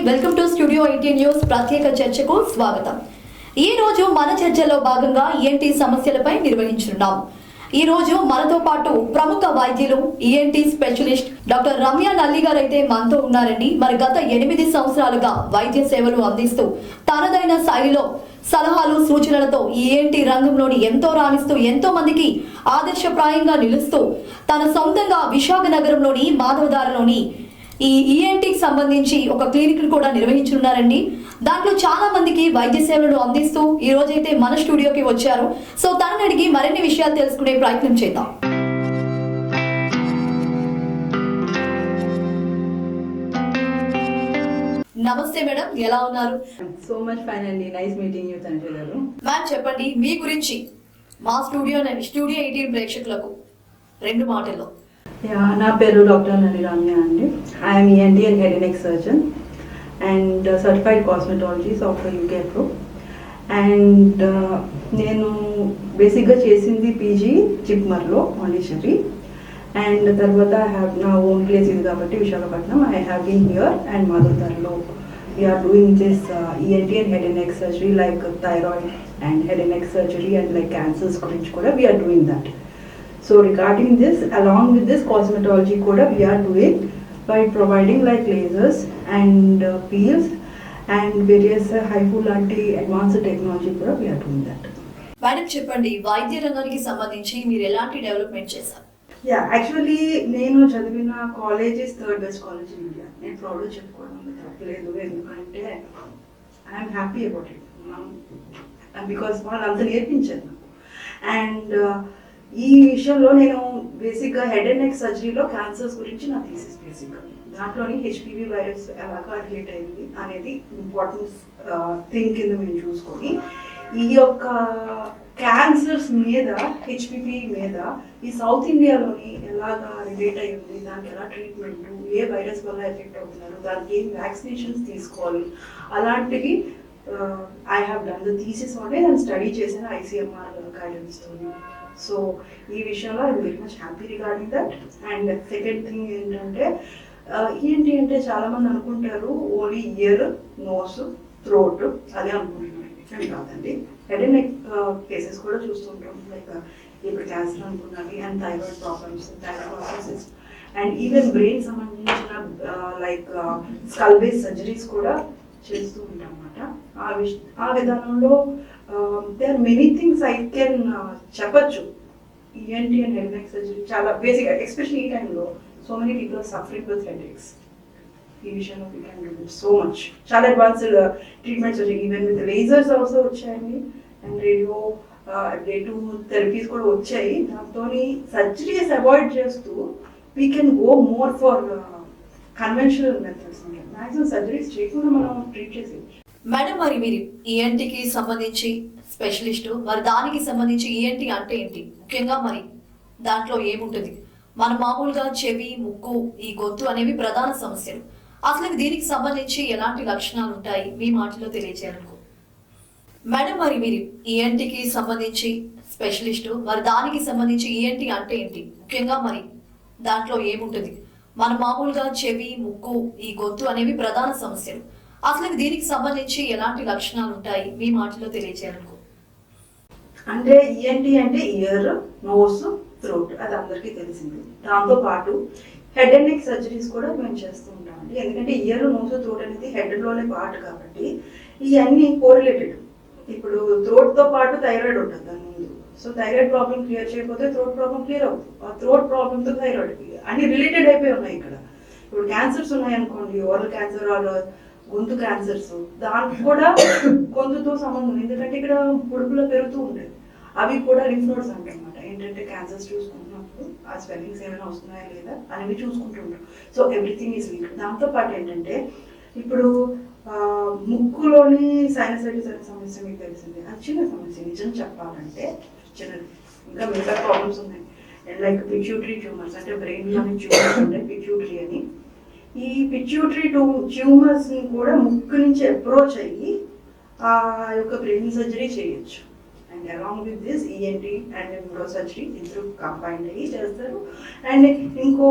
Welcome to studio 18 news ప్రత్యేక చర్చకు స్వాగతం. ఈ రోజు మన చర్చలో భాగంగా ఈఎన్టీ సమస్యలపై నిర్వహించున్నాం. ఈ రోజు మనతో పాటు ప్రముఖ వైద్యులు ఈఎన్టీ స్పెషలిస్ట్ డాక్టర్ రమ్య నల్లి గారు అయితే మనతో ఉన్నారండి. మరి గత 8 సంవత్సరాలుగా వైద్య సేవలు అందిస్తూ తనదైన శైలిలో సలహాలు సూచనలతో ఈఎన్టీ రంగంలోని ఎంతో రాణిస్తూ ఎంతో మందికి ఆదర్శప్రాయంగా నిలుస్తూ తన సొంతంగా విశాఖ నగరంలోని మాధవదారలోని ఈ ఈఎన్టీకి సంబంధించి ఒక క్లినిక్ కూడా నిర్వహించున్నారండి. దాంట్లో చాలా మందికి వైద్య సేవలు అందిస్తూ ఈ రోజైతే మన స్టూడియోకి వచ్చారు. సో తనని అడిగి మరిన్ని విషయాలు తెలుసుకునే ప్రయత్నం చేద్దాం. నమస్తే మేడం, ఎలా ఉన్నారు? సో మచ్ ఫైన్ అండి, నైస్ మీటింగ్ యూ తండ్రి గారు. మ్యామ్ చెప్పండి మీ గురించి మా స్టూడియో 18 ప్రేక్షకులకు 2 మాటల్లో. నా పేరు డాక్టర్ నల్లి రమ్య అండి. I'm ENT and head and neck surgeon and certified cosmetologist of UK pro. And నేను బేసిక్గా చేసింది పీజీ జిప్మర్లో పాండిచ్చేరి. అండ్ తర్వాత ఐ హ్యావ్ నా ఓన్ ప్లేస్ ఇది కాబట్టి Visakhapatnam. I have been here and మాధవదార్లో we are doing this ENT and head and neck surgery like thyroid and head and neck surgery and like cancers గురించి కూడా we are doing that. So regarding this, along with this cosmetology koda we are doing by providing like lasers and peels and various HIFU advanced technology koda we are doing that. Madam చెప్పండి, వైద్య రంగానికి సంబంధించి మీరు ఎలాంటి development చేశారు? Actually నేను చదివిన college is third best college in India. నేను ప్రౌడ్గా చెప్పుకోవడం తప్పలేదు, ఎందుకంటే I'm happy about it because వాళ్ళు అంత నేర్పించారు నాకు. అండ్ ఈ విషయంలో నేను బేసిక్గా హెడ్ అండ్ నెక్ సర్జరీలో క్యాన్సర్స్ గురించి నా థీసిస్ బేసిక్గా దాంట్లోని హెచ్పివి వైరస్ ఎలాగా రిలేట్ అయింది అనేది ఇంపార్టెన్స్ థింగ్ కింద మేము చూసుకొని ఈ యొక్క క్యాన్సర్స్ మీద హెచ్పివి మీద ఈ సౌత్ ఇండియాలోని ఎలాగా రిలేట్ అయి ఉంది, దానికి ఎలా ట్రీట్మెంట్, ఏ వైరస్ వల్ల ఎఫెక్ట్ అవుతున్నారు, దానికి ఏం వ్యాక్సినేషన్స్ తీసుకోవాలి, అలాంటివి I have done the thesis on నేను స్టడీ చేసిన ఐసీఎంఆర్ గైడెన్స్తో. సో ఈ విషయంలో I'm very much happy regarding that. And second thing ఏంటంటే ఏంటి అంటే చాలామంది అనుకుంటారు ఓన్లీ ఇయర్, నోస్, థ్రోట్ అదే అనుకుంటున్నారు. కాదండి, హెడ్ అండ్ నెక్ కేసెస్ కూడా చూస్తుంటాం. లైక్ ఇప్పుడు క్యాన్సర్ అనుకున్నవి and thyroid problems, thyroid and even brain సంబంధించిన లైక్ స్కల్ బేస్ సర్జరీస్ కూడా చేస్తూ ఉంటాం అన్నమాట. ఆ విధానంలో there are many things I can చెప్పచ్చు. ENT and head neck surgery చాలా బేసిక్, ఎస్పెషల్లీ ఈ టైంలో so many people are suffering with headaches. ఈ విషయంలో we can do so much. చాలా అడ్వాన్స్డ్ ట్రీట్మెంట్స్ వచ్చాయి, ఈవెన్ విత్ లేజర్స్ ఆల్సో వచ్చాయండి and radiotherapies కూడా వచ్చాయి. దాంతో సర్జరీస్ అవాయిడ్ చేస్తూ we can go more for conventional methods. Maximum surgeries చేయకుండా మనం ట్రీట్ చేసేది. మేడం, మరి మీరు ఈఎన్టీకి సంబంధించి స్పెషలిస్టు, మరి దానికి సంబంధించి ఈఎన్టీ అంటే ఏంటి, ముఖ్యంగా మరి దాంట్లో ఏముంటుంది? మన మామూలుగా చెవి, ముక్కు, ఈ గొంతు అనేవి ప్రధాన సమస్యలు. అసలు దీనికి సంబంధించి ఎలాంటి లక్షణాలు ఉంటాయి మీ మాటలో తెలియజేయాలనుకో. మేడం, మరి మీరు ఈఎన్టీకి సంబంధించి స్పెషలిస్టు, మరి దానికి సంబంధించి ఈఎన్టీ అంటే ఏంటి, ముఖ్యంగా మరి దాంట్లో ఏముంటుంది? మన మామూలుగా చెవి, ముక్కు, ఈ గొంతు అనేవి ప్రధాన సమస్యలు. అసలు దీనికి సంబంధించి ఎలాంటి లక్షణాలు ఉంటాయి మీ మాటలో తెలియజేయాలనుకో. అంటే ఈఎన్టీ అంటే ఇయర్, నోస్, థ్రోట్, అది అందరికీ తెలిసింది. దాంతో పాటు హెడ్ అండ్ నెక్ సర్జరీస్ కూడా మేము చేస్తూ ఉంటామండి. ఎందుకంటే ఇయర్, నోస్, థ్రోట్ అనేది హెడ్లోనే పార్ట్ కాబట్టి ఇవన్నీ కోరిలేటెడ్. ఇప్పుడు థ్రోట్తో పాటు థైరాయిడ్ ఉంటుంది దాని ముందు. సో థైరాయిడ్ ప్రాబ్లం క్లియర్ చేయకపోతే థ్రోట్ ప్రాబ్లం క్లియర్ అవుతుంది. ఆ థ్రోట్ ప్రాబ్లంతో థైరాయిడ్ అన్ని రిలేటెడ్ అయిపోయి ఉన్నాయి ఇక్కడ. ఇప్పుడు క్యాన్సర్స్ ఉన్నాయనుకోండి, ఓరల్ క్యాన్సర్ ఆర్ గొంతు క్యాన్సర్స్, దానికి కూడా గొంతుతో సంబంధం, ఎందుకంటే ఇక్కడ పొడుపులో పెరుగుతూ ఉండేది. అవి కూడా లింఫ్ నోడ్స్ అంటారనమాట. ఏంటంటే క్యాన్సర్స్ చూసుకుంటున్నప్పుడు ఆ స్వెల్లింగ్స్ ఏమైనా వస్తున్నాయా లేదా అనేవి చూసుకుంటుంటాం. So everything is link. దాంతోపాటు ఏంటంటే ఇప్పుడు ముక్కులోని సైనసైటిస్ అనే సమస్య మీకు తెలిసిందే. అది చిన్న సమస్య, నిజం చెప్పాలంటే చిన్నది. ఇంకా మిగతా ప్రాబ్లమ్స్ ఉన్నాయి లైక్ పిట్యూటరీ ట్యూమర్స్, అంటే బ్రెయిన్లోని ట్యూమర్స్ ఉంటాయి పిట్యూటరీ అని. ఈ పిట్యూటరీ ట్యూమర్స్ని కూడా ముక్కు నుంచి అప్రోచ్ అయ్యి ఆ యొక్క బ్రెయిన్ సర్జరీ చేయొచ్చు. And along with this ENT and neuro surgery ఇద్దరు కంబైన్డ్ అయ్యి చేస్తారు. అండ్ ఇంకో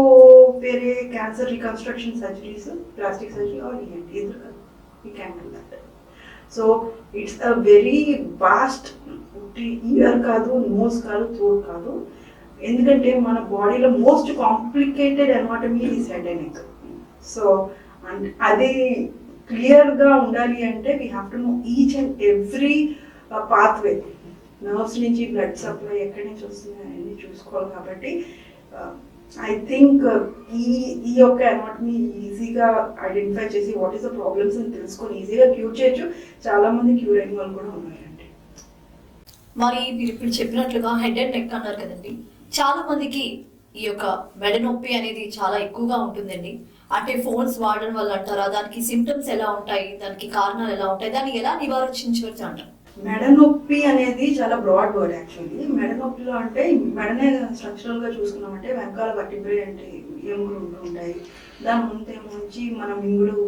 వేరే cancer reconstruction surgeries, plastic surgery or ENT ఇద్దరు we can do that. So it's a very vast year కాదు, నోస్ కాదు, థ్రోట్ కాదు. ఎందుకంటే మన బాడీలో most complicated anatomy is head and neck. So and అది క్లియర్గా ఉండాలి అంటే we have to know each and every pathway. Nerves నుంచి బ్లడ్ సప్లై ఎక్కడి నుంచి వస్తుంది అనేది చూసుకోవాలి. కాబట్టి ఐ థింక్ ఈ యొక్క ఎనాటమీ ఈజీగా ఐడెంటిఫై చేసి వాట్ ఈస్ ద ప్రాబ్లమ్స్ అని తెలుసుకొని ఈజీగా క్యూర్ చేయొచ్చు. చాలా మంది క్యూర్ అయిన వాళ్ళు కూడా ఉన్నారండి. మరి మీరు ఇప్పుడు చెప్పినట్లుగా హెడ్ అండ్ నెక్ అన్నారు కదండి, చాలా మందికి ఈ యొక్క మెడ నొప్పి అనేది చాలా ఎక్కువగా ఉంటుందండి. అంటే ఫోన్స్ వాడడం వల్ల అంటారా, దానికి సిమ్టమ్స్ ఎలా ఉంటాయి, దానికి కారణాలు ఎలా ఉంటాయి, దాన్ని ఎలా నివారించవచ్చు అంటారు? మెడ నొప్పి అనేది చాలా బ్రాడ్ వర్డ్ యాక్చువల్లీ. మెడ నొప్పిలో అంటే మెడనే స్ట్రక్చరల్ గా చూసుకున్నామంటే వెనకాల వర్టిబ్రే అంటే ఎముకలు ఉంటూ ఉంటాయి, దాని ముందేమొచ్చి మన మింగుడు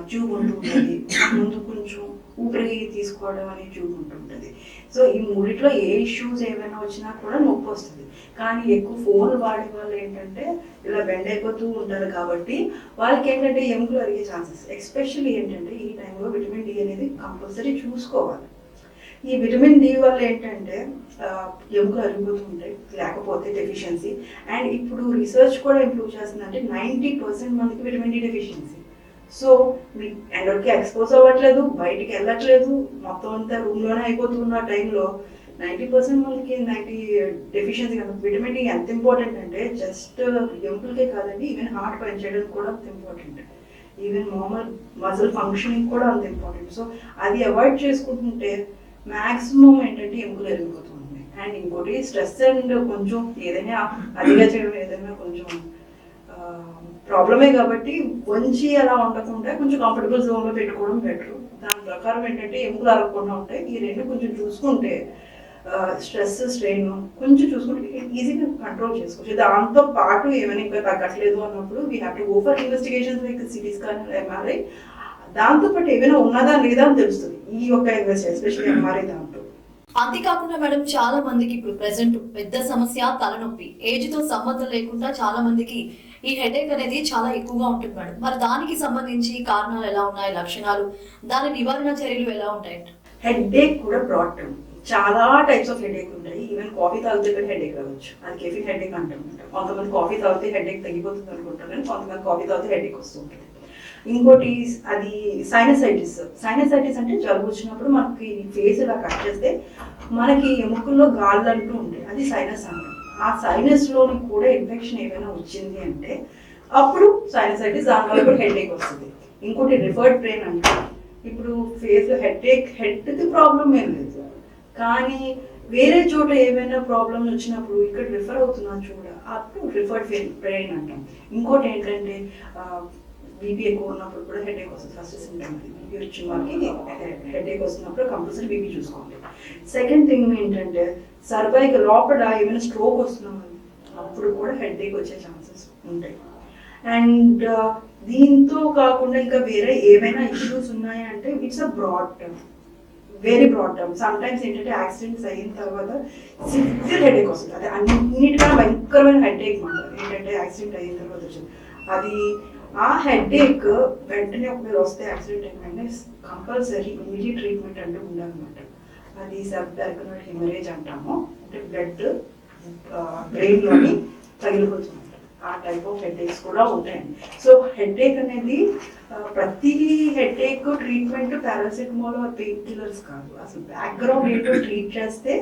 ట్యూబ్ ఉంటుంటుంది, ముందు కొంచెం ఊపిరి తీసుకోవడం అనే ట్యూబ్ ఉంటుంటుంది. సో ఈ మూడిట్లో ఏ ఇష్యూస్ ఏమైనా వచ్చినా కూడా నొప్పి వస్తుంది. కానీ ఎక్కువ ఫోన్లు వాడే వాళ్ళు ఏంటంటే ఇలా బెండ్ అయిపోతూ ఉంటారు కాబట్టి వాళ్ళకి ఏంటంటే ఎముకలు అరిగే ఛాన్సెస్. ఎస్పెషల్లీ ఏంటంటే ఈ టైంలో విటమిన్ డి అనేది కంపల్సరీ చూసుకోవాలి. ఈ విటమిన్ డి వల్ల ఏంటంటే ఎముకలు అరిగిపోతూ ఉంటాయి లేకపోతే డెఫిషియన్సీ. అండ్ ఇప్పుడు రీసెర్చ్ కూడా ఇంప్రూవ్ చేస్తుందంటే 90% మందికి విటమిన్ డి డెఫిషియన్సీ. సో మీ ఎండకి ఎక్స్పోజ్ అవ్వట్లేదు, బయటికి వెళ్ళట్లేదు, మొత్తం అంతా రూమ్లోనే అయిపోతున్న టైంలో 90% మందికి 90 డెఫిషియన్సీ కనుక. విటమిన్ డి ఎంత ఇంపార్టెంట్ అంటే జస్ట్ ఎముకలకే కాదండి, ఈవెన్ హార్ట్ పనిచేయడానికి కూడా అంత important, even normal muscle functioning కూడా అంత ఇంపార్టెంట్. సో అది అవాయిడ్ చేసుకుంటుంటే మ్యాక్సిమం ఏంటంటే ఎముకలు ఎరిగిపోతుంది. అండ్ ఇంకోటి స్ట్రెస్ అండ్ కొంచెం ఏదైనా అదిగా చేయడం ఏదైనా కొంచెం ప్రాబ్లమే కాబట్టి వంచి అలా ఉండకుండా కొంచెం కంఫర్టబుల్ జోన్లో పెట్టుకోవడం బెటర్. దాని ప్రకారం ఏంటంటే ఎముకలు అరగకుండా ఉంటాయి. ఈ రెండు కొంచెం చూసుకుంటే స్ట్రెస్ స్ట్రెయిన్ కొంచెం చూసుకుంటే ఈజీగా కంట్రోల్ చేసుకోవచ్చు. దాంతో పాటు ఏమైనా ఇంకా తగ్గట్లేదు అన్నప్పుడు we have to go for investigations like CT scan, MRI. దాంతోపాటు ఏమైనా ఉన్నదా లేదా అని తెలుస్తుంది ఈ యొక్క ఇన్వెస్టిగేషన్, ఎస్పెషల్లీ ఎంఆర్ఐ దాంట్లో. అంతేకాకుండా మేడం, చాలా మందికి ఇప్పుడు ప్రెసెంట్ పెద్ద సమస్య తలనొప్పి. ఏజ్ తో సంబంధం లేకుండా చాలా మందికి ఈ హెడేక్ అనేది చాలా ఎక్కువగా ఉంటుంది మేడం. మరి దానికి సంబంధించి కారణాలు ఎలా ఉన్నాయి, లక్షణాలు, దాని నివారణ చర్యలు ఎలా ఉంటాయంట? హెడేక్ కూడా బ్రాడ్ టర్మ్. చాలా టైప్స్ ఆఫ్ హెడేక్ ఉంటాయి. ఈవెన్ కాఫీ తాగితే కూడా హెడేక్ రావచ్చు, అది కెఫిన్ హెడేక్ అంటారు. కొంతమంది కాఫీ తాగితే హెడేక్ తగ్గిపోతుంది అనుకుంటారు, కానీ కొంతమంది కాఫీ తాగితే హెడేక్ వస్తుంటుంది. ఇంకోటి అది సైనసైటిస్. సైనసైటిస్ అంటే జలుబు వచ్చినప్పుడు మనకి ఫేస్ ఇలా కట్ చేస్తే మనకి ఎముకల్లో గాళ్ళు అంటూ ఉంటాయి, అది సైనస్ అంటాం. ఆ సైనస్లోని కూడా ఇన్ఫెక్షన్ ఏమైనా వచ్చింది అంటే అప్పుడు సైనసైటిస్, దానివల్ల కూడా హెడేక్ వస్తుంది. ఇంకోటి రిఫర్డ్ పెయిన్ అంటే ఇప్పుడు ఫేస్ హెడేక్, హెడ్కి ప్రాబ్లం ఏం లేదు, కానీ వేరే చోట ఏమైనా ప్రాబ్లమ్స్ వచ్చినప్పుడు ఇక్కడ రిఫర్ అవుతున్నా చూడ, అప్పుడు రిఫర్డ్ పెయిన్ అంటాం. ఇంకోటి ఏంటంటే బీపీ ఎక్కువ ఉన్నప్పుడు కూడా హెడేక్ వస్తుంది. ఫస్ట్ సిమ్టమ్ అది. బీపీ వచ్చిన వాళ్ళకి హెడేక్ వస్తున్నప్పుడు కంపల్సరీ బీపీ చూసుకోవాలి. సెకండ్ థింగ్ ఏంటంటే సర్వైకల్ లోపల ఏమైనా స్ట్రోక్ వస్తున్నామని అప్పుడు కూడా హెడేక్ వచ్చే ఛాన్సెస్ ఉంటాయి. అండ్ దీంతో కాకుండా ఇంకా వేరే ఏమైనా ఇష్యూస్ ఉన్నాయా అంటే it's a broad term, very broad term. Sometimes ఏంటంటే యాక్సిడెంట్స్ అయిన తర్వాత సివియర్ హెడేక్ వస్తుంది. అది అన్నిటికన్నా భయంకరమైన హెడేక్ మాట ఏంటంటే యాక్సిడెంట్ అయిన తర్వాత వచ్చింది. అది ఆ హెడేక్ వెంటనే ఒకవేళ వస్తే యాక్సిడెంట్ ఏమైనా కంపల్సరీ ఇమీడియట్ ట్రీట్మెంట్ అంటూ ఉండాలన్నమాట. అది సబ్ డయాగ్నల్ హెమరేజ్ అంటాము, అంటే బ్లడ్ బ్రెయిన్లోని తగిలిపోతుంది. ఆ టైప్ ఆఫ్ హెడేక్స్ కూడా ఉంటాయండి. సో హెడేక్ అనేది ప్రతి headache treatment paracetamol are pain killers కాదు, అసలు బ్యాక్గ్రౌండ్ ఏంటో ట్రీట్ చేస్తే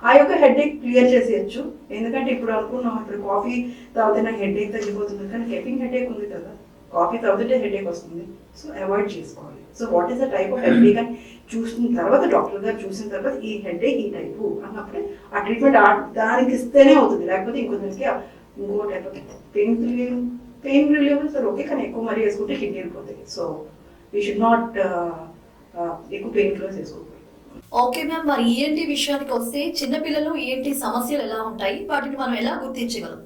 ఆ యొక్క హెడేక్ క్లియర్ చేసేయచ్చు. ఎందుకంటే ఇప్పుడు అనుకున్నాం ఇప్పుడు కాఫీ తాగితే నాకు హెడేక్ తగ్గిపోతుంది, కానీ కెఫిన్ హెడేక్ ఉంది కదా, కాఫీ తాగితే హెడేక్ వస్తుంది. సో అవాయిడ్ చేసుకోవాలి. So what is the type of headache అని చూసిన తర్వాత డాక్టర్ గారు చూసిన తర్వాత ఈ హెడేక్ ఈ టైపు అన్నప్పుడే ఆ ట్రీట్మెంట్ దానికి ఇస్తేనే అవుతుంది, లేకపోతే ఇంకొందరికి ఇంకో type of pain relieve sir okay, కానీ ఎక్కువ మరీ వేసుకుంటే కిడ్నీ వెళ్ళిపోతాయి. సో వీ షుడ్ నాట్ ఎక్కువ పెయిన్ కిల్లర్స్ వేసుకోకూడదు. ఓకే మ్యామ్, మరి ఈఎన్టీ విషయానికి వస్తే చిన్నపిల్లలు ఈఎన్టీ సమస్యలు ఎలా ఉంటాయి, వాటిని మనం ఎలా గుర్తించగలం?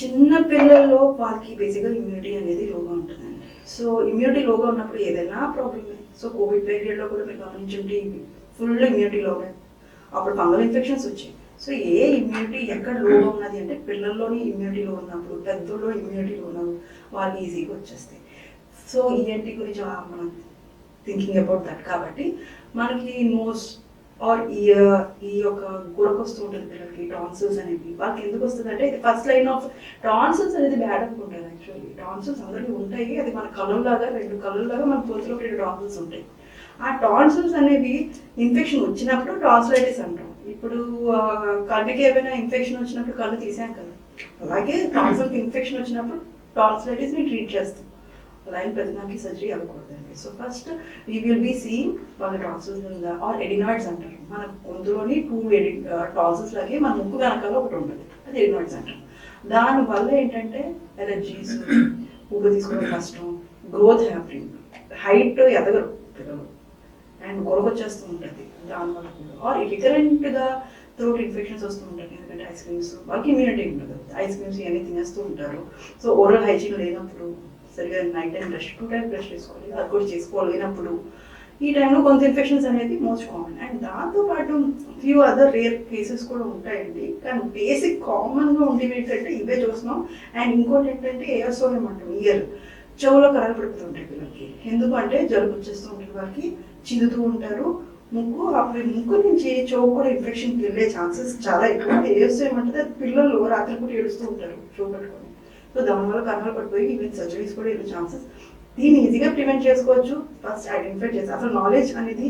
చిన్న పిల్లల్లో వాళ్ళకి బేసిక్గా ఇమ్యూనిటీ అనేది లోగా ఉంటుందండి. సో ఇమ్యూనిటీ లోగా ఉన్నప్పుడు ఏదైనా ప్రాబ్లమే. సో కోవిడ్ పీరియడ్లో కూడా మీరు గమనించండి, ఫుల్ ఇమ్యూనిటీ లోగా, అప్పుడు ఫంగల్ ఇన్ఫెక్షన్స్ వచ్చాయి. సో ఏ ఇమ్యూనిటీ ఎక్కడ లోగా ఉన్నది అంటే పిల్లల్లోని ఇమ్యూనిటీలో ఉన్నప్పుడు, పెద్దల్లో ఇమ్యూనిటీలో ఉన్నప్పుడు వాళ్ళకి ఈజీగా వచ్చేస్తాయి. సో ఈఎన్టీ గురించి మనం థింకింగ్ అబౌట్ దట్ కాబట్టి మనకి నోస్ ఆర్ ఈ యొక్క గురక వస్తూ ఉంటుంది పిల్లలకి టాన్సిల్స్ అనేవి వాళ్ళకి ఎందుకు వస్తుంది అంటే ఫస్ట్ లైన్ ఆఫ్ టాన్సిల్స్ అనేది బ్యాడ్ అనుకుంటారు యాక్చువల్లీ టాన్సిల్స్ అందరికీ ఉంటాయి అది మన కళ్ళులాగా 2 కళ్ళులాగా మన గొంతులో 2 టాన్సిల్స్ ఉంటాయి ఆ టాన్సిల్స్ అనేవి ఇన్ఫెక్షన్ వచ్చినప్పుడు టాన్సిలైటిస్ అంటాం ఇప్పుడు కళ్ళకి ఏమైనా ఇన్ఫెక్షన్ వచ్చినప్పుడు కళ్ళు తీసాం కదా అలాగే టాన్సిల్కి ఇన్ఫెక్షన్ వచ్చినప్పుడు టాన్సిలైటిస్ని ట్రీట్ చేస్తాం లైన్ ప్రతిదానికి సర్జరీ అవ్వకూడదండి so first we will be seeing వాళ్ళ టాన్సిల్స్ ఉందా ఆర్ ఎడినాయిడ్స్ అంటారు మన గొంతులోని 2 టాన్సిల్స్ లాగే మన ముక్కు వెనకాల ఒకటి ఉంటుంది అది ఎడినాయిడ్స్ అంటారు దానివల్ల ఏంటంటే ఎలర్జీస్ ఊపిరి తీసుకోవడం కష్టం గ్రోత్ హ్యాపరింగ్ హైట్ ఎదగరు పిల్లలు అండ్ గొరకొచ్చేస్తూ ఉంటుంది దానివల్ల కూడా ఆర్ రికరెంట్గా థ్రోట్ ఇన్ఫెక్షన్స్ వస్తూ ఉంటాయి ఎందుకంటే ఐస్ క్రీమ్స్ వాళ్ళకి ఇమ్యూనిటీ ఉంటుంది ఐస్ క్రీమ్స్ ఇవన్నీ తినేస్తూ ఉంటారు సో ఓరల్ హైజీన్ లేనప్పుడు సరిగా night time brush 2 times brush చేసుకోవాలి అది కూడా చేసుకోలేనప్పుడు ఈ టైంలో కొంత ఇన్ఫెక్షన్స్ అనేది మోస్ట్ కామన్ అండ్ దాంతోపాటు ఫ్యూ అదర్ రేర్ కేసెస్ కూడా ఉంటాయండి కానీ బేసిక్ కామన్గా ఉండేవి ఏంటంటే ఇవే చూస్తున్నాం అండ్ ఇంకోటి ఏంటంటే ఏఎస్ఓఎం అంటాం ఇయర్ చెవులో కరాలు పడిపోతుంటాయి పిల్లలకి ఎందుకంటే జలుబు వచ్చేస్తూ ఉంటుంది వాళ్ళకి చిదుతూ ఉంటారు ముక్కు అప్పుడు ముక్కు నుంచి చెవు కూడా ఇన్ఫెక్షన్కి వెళ్ళే ఛాన్సెస్ చాలా ఎక్కువ ఏఎస్ఓఎం అంటే పిల్లలు రాత్రిపూట ఏడుస్తూ ఉంటారు చెవు పట్టుకొని సో దానివల్ల కర్నలు పడిపోయి ఈవెన్ సర్జరీస్ కూడా వెళ్ళే ఛాన్సెస్ దీన్ని ఈజీగా ప్రివెంట్ చేసుకోవచ్చు ఫస్ట్ ఐడెంటిఫై చేసి అసలు నాలెడ్జ్ అనేది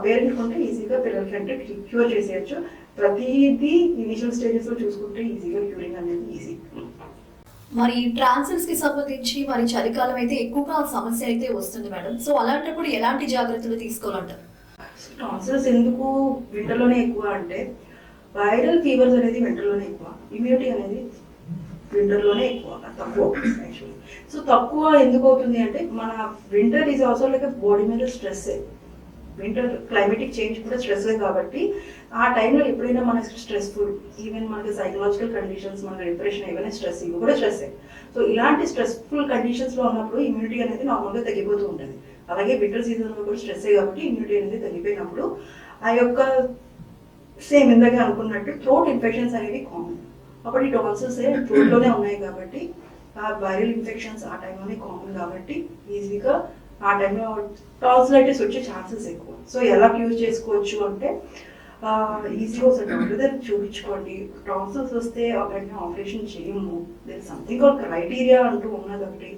పేరెంట్ ఉంటే ఈజీగా పిల్లలకి అంటే క్యూర్ చేసేయచ్చు ప్రతిదీ ఇనిషియల్ స్టేజెస్లో చూసుకుంటే ఈజీగా క్యూరింగ్ అనేది ఈజీ మరి ట్రాన్సిల్స్ కి సంబంధించి మరి చలికాలం అయితే ఎక్కువగా సమస్య అయితే వస్తుంది మేడం సో అలాంటప్పుడు ఎలాంటి జాగ్రత్తలు తీసుకోవాలంటారు టాన్సిల్స్ ఎందుకు వింటర్లోనే ఎక్కువ అంటే వైరల్ ఫీవర్స్ అనేది వింటర్లోనే ఎక్కువ ఇమ్యూనిటీ అనేది వింటర్లోనే ఎక్కువ తక్కువ యాక్చువల్లీ సో తక్కువ ఎందుకు అవుతుంది అంటే మన winter is also like body మీద స్ట్రెస్ వింటర్ క్లైమేటిక్ చేంజ్ కూడా స్ట్రెస్ కాబట్టి ఆ టైంలో ఎప్పుడైనా మనకి స్ట్రెస్ఫుల్ ఈవెన్ మనకి సైకలాజికల్ కండిషన్స్ మన డిప్రెషన్ ఏమైనా స్ట్రెస్ ఇవి కూడా స్ట్రెస్ సో ఇలాంటి స్ట్రెస్ఫుల్ కండిషన్స్లో ఉన్నప్పుడు ఇమ్యూనిటీ అనేది నార్మల్గా తగ్గిపోతూ ఉంటుంది అలాగే వింటర్ సీజన్లో కూడా స్ట్రెస్ కాబట్టి ఇమ్యూనిటీ అనేది తగ్గిపోయినప్పుడు ఆ యొక్క సేమ్ ఇందాక అనుకున్నట్టు థ్రోట్ ఇన్ఫెక్షన్స్ అనేవి కామన్ అప్పుడు ఈ టాన్సిల్స్ థ్రోట్లోనే ఉన్నాయి కాబట్టి ఆ వైరల్ ఇన్ఫెక్షన్స్ ఆ టైంలోనే కామన్ కాబట్టి ఈజీగా ఆ టైంలో టాన్సిలైటిస్ వచ్చే ఛాన్సెస్ ఎక్కువ సో ఎలా క్యూర్ చేసుకోవచ్చు అంటే ఈజీగా ఒకసారి డాక్టర్ దగ్గర చూపించుకోండి టాన్సిల్స్ వస్తే వెంటనే ఆపరేషన్ చేయము దర్ సంథింగ్ ఒక క్రైటీరియా అంటూ ఉన్నది ఒకటి